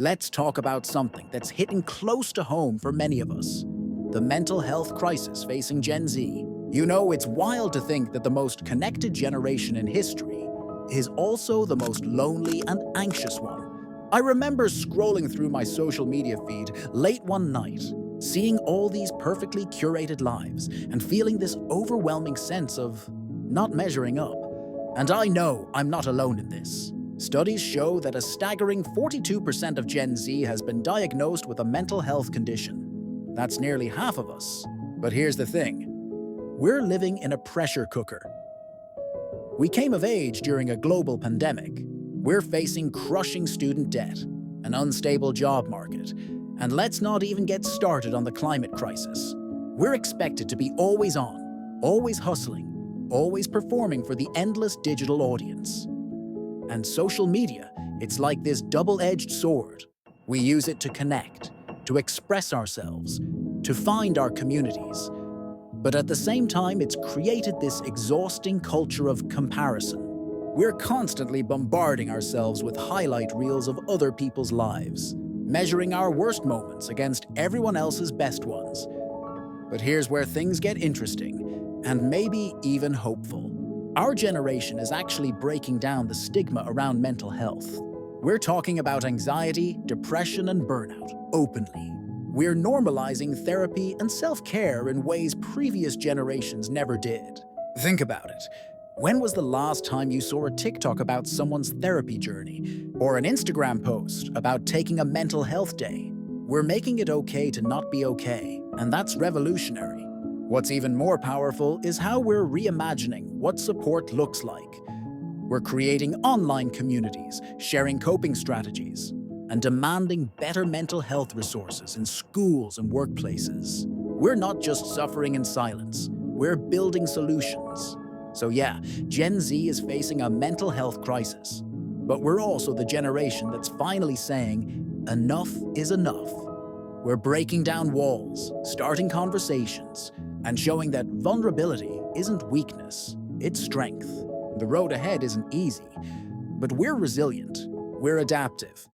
Let's talk about something that's hitting close to home for many of us: the mental health crisis facing Gen Z. You know, it's wild to think that the most connected generation in history is also the most lonely and anxious one. I remember scrolling through my social media feed late one night, seeing all these perfectly curated lives and feeling this overwhelming sense of not measuring up. And I know I'm not alone in this. Studies show that a staggering 42% of Gen Z has been diagnosed with a mental health condition. That's nearly half of us. But here's the thing: we're living in a pressure cooker. We came of age during a global pandemic. We're facing crushing student debt, an unstable job market, and let's not even get started on the climate crisis. We're expected to be always on, always hustling, always performing for the endless digital audience. And social media, it's like this double-edged sword. We use it to connect, to express ourselves, to find our communities. But at the same time, it's created this exhausting culture of comparison. We're constantly bombarding ourselves with highlight reels of other people's lives, measuring our worst moments against everyone else's best ones. But here's where things get interesting, and maybe even hopeful. Our generation is actually breaking down the stigma around mental health. We're talking about anxiety, depression, and burnout openly. We're normalizing therapy and self-care in ways previous generations never did. Think about it. When was the last time you saw a TikTok about someone's therapy journey, or an Instagram post about taking a mental health day? We're making it okay to not be okay, and that's revolutionary. What's even more powerful is how we're reimagining what support looks like. We're creating online communities, sharing coping strategies, and demanding better mental health resources in schools and workplaces. We're not just suffering in silence, we're building solutions. So yeah, Gen Z is facing a mental health crisis, but we're also the generation that's finally saying, enough is enough. We're breaking down walls, starting conversations, and showing that vulnerability isn't weakness, it's strength. The road ahead isn't easy, but we're resilient, we're adaptive,